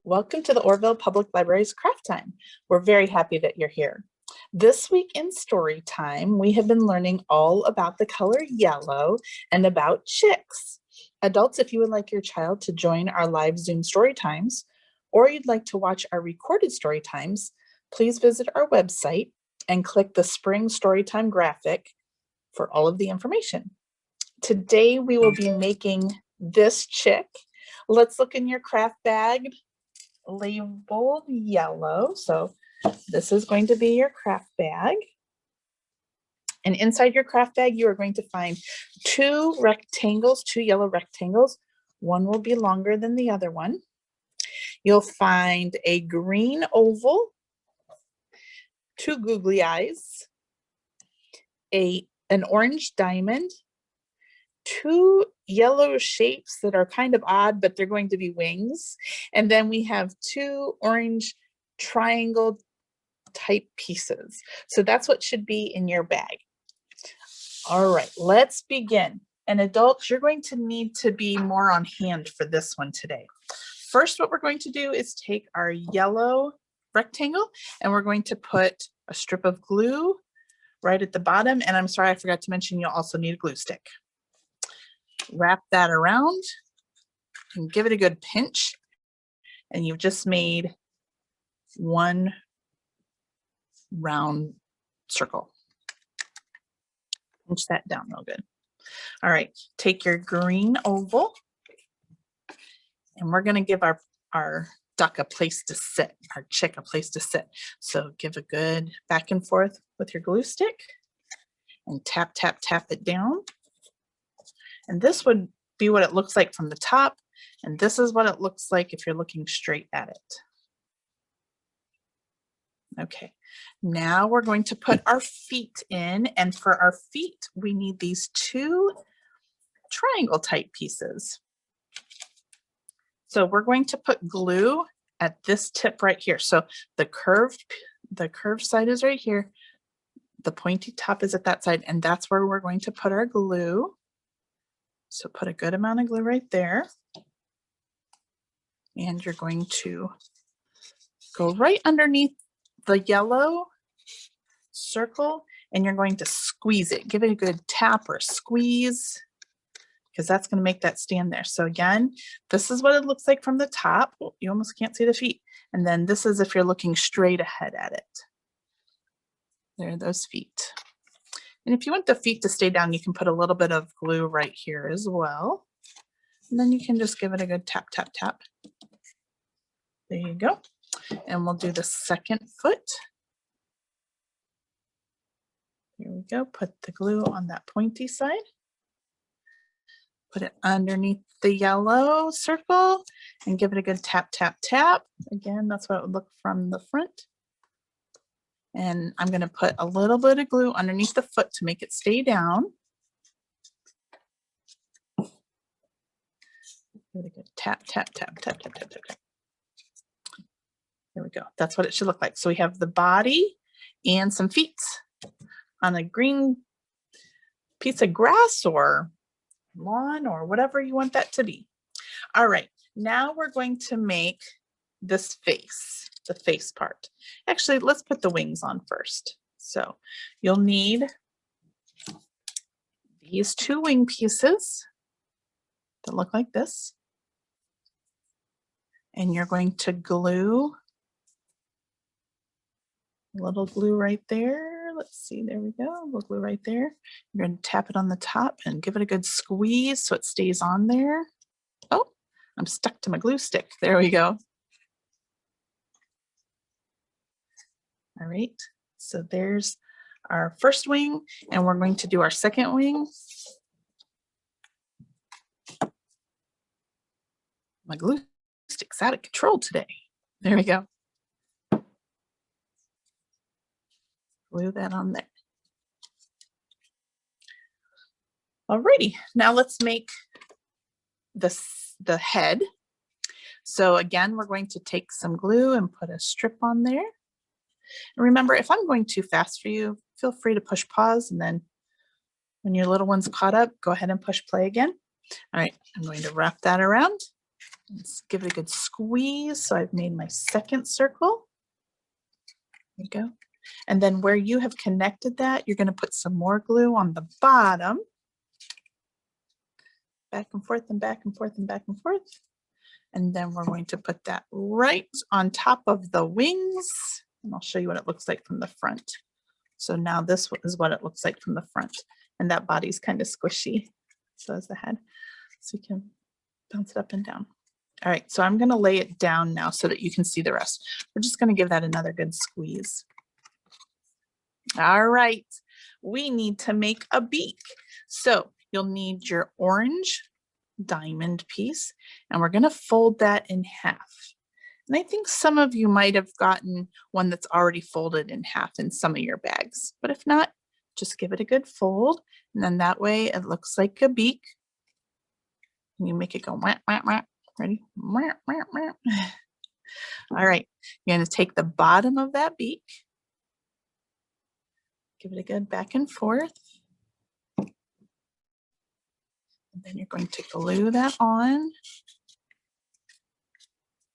Welcome to the Orrville Public Library's Craft Time. We're very happy that you're here. This week in Storytime, we have been learning all about the color yellow and about chicks. Adults, if you would like your child to join our live Zoom story times, or you'd like to watch our recorded story times, please visit our website and click the Spring Storytime graphic for all of the information. Today, we will be making this chick. Let's look in your craft bag. Labeled yellow. So this is going to be your craft bag. And inside your craft bag, you are going to find two yellow rectangles. One will be longer than the other one. You'll find a green oval, two googly eyes, an orange diamond, two yellow shapes that are kind of odd, but they're going to be wings. And then we have two orange triangle type pieces. So that's what should be in your bag. All right, let's begin. And adults, you're going to need to be more on hand for this one today. First, what we're going to do is take our yellow rectangle and we're going to put a strip of glue right at the bottom. And I'm sorry, I forgot to mention you'll also need a glue stick. Wrap that around and give it a good pinch. And you've just made one round circle. Pinch that down real good. All right, take your green oval and we're going to give our duck a place to sit, our chick a place to sit. So give a good back and forth with your glue stick and tap, tap, tap it down. And this would be what it looks like from the top. And this is what it looks like if you're looking straight at it. Okay, now we're going to put our feet in. And for our feet, we need these two triangle type pieces. So we're going to put glue at this tip right here. So the curved side is right here. The pointy top is at that side. And that's where we're going to put our glue. So put a good amount of glue right there. And you're going to go right underneath the yellow circle and you're going to squeeze it. Give it a good tap or squeeze because that's going to make that stand there. So again, this is what it looks like from the top. Well, you almost can't see the feet. And then this is if you're looking straight ahead at it. There are those feet. And if you want the feet to stay down, you can put a little bit of glue right here as well. And then you can just give it a good tap, tap, tap. There you go. And we'll do the second foot. Here we go. Put the glue on that pointy side. Put it underneath the yellow circle and give it a good tap, tap, tap. Again, that's what it would look from the front. And I'm going to put a little bit of glue underneath the foot to make it stay down. Give it a good tap, tap, tap, tap, tap, tap, tap, tap. There we go. That's what it should look like. So we have the body and some feet on a green piece of grass or lawn or whatever you want that to be. All right, now we're going to make this face, the face part. Actually, let's put the wings on first. So you'll need these two wing pieces that look like this. And you're going to glue a little glue right there. Let's see, there we go, a little glue right there. You're going to tap it on the top and give it a good squeeze so it stays on there. Oh, I'm stuck to my glue stick. There we go. All right, so there's our first wing, and we're going to do our second wing. My glue stick's out of control today. There we go. Glue that on there. Alrighty, now let's make the head. So again, we're going to take some glue and put a strip on there. And remember, if I'm going too fast for you, feel free to push pause, and then when your little one's caught up, go ahead and push play again. All right, I'm going to wrap that around Let's give it a good squeeze. So I've made my second circle. There you go. And then where you have connected that, you're going to put some more glue on the bottom. Back and forth and back and forth and back and forth. And then we're going to put that right on top of the wings. And I'll show you what it looks like from the front. So now this is what it looks like from the front. And that body's kind of squishy. So is the head. So you can bounce it up and down. All right, so I'm going to lay it down now so that you can see the rest. We're just going to give that another good squeeze. All right, we need to make a beak. So you'll need your orange diamond piece, and we're going to fold that in half. And I think some of you might have gotten one that's already folded in half in some of your bags, but if not, just give it a good fold, and then that way it looks like a beak. And you make it go wah, wah, wah. Ready? Wah, wah, wah. All right, you're going to take the bottom of that beak, give it a good back and forth, and then you're going to glue that on.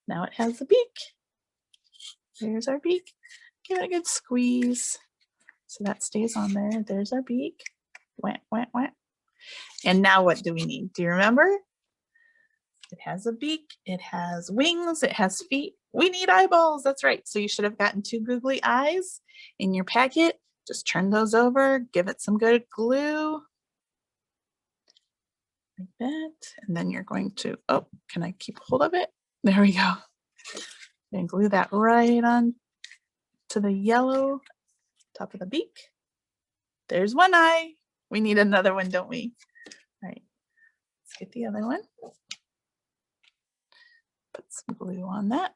Now it has the beak. There's our beak. Give it a good squeeze so that stays on there. There's our beak. Wah, wah, wah. And now what do we need? Do you remember? It has a beak, it has wings, it has feet. We need eyeballs, that's right. So you should have gotten 2 googly eyes in your packet. Just turn those over, give it some good glue. Like that. And then you're going to, oh, can I keep hold of it? There we go. And glue that right on to the yellow top of the beak. There's one eye. We need another one, don't we? All right, let's get the other one. Put some glue on that.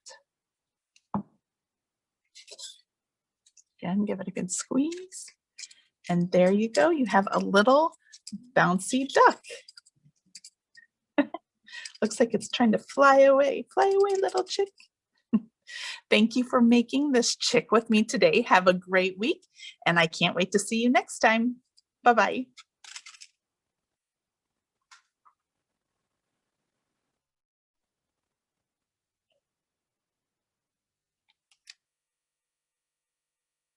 Again, give it a good squeeze. And there you go. You have a little bouncy duck. Looks like it's trying to fly away. Fly away, little chick. Thank you for making this chick with me today. Have a great week, and I can't wait to see you next time. Bye-bye.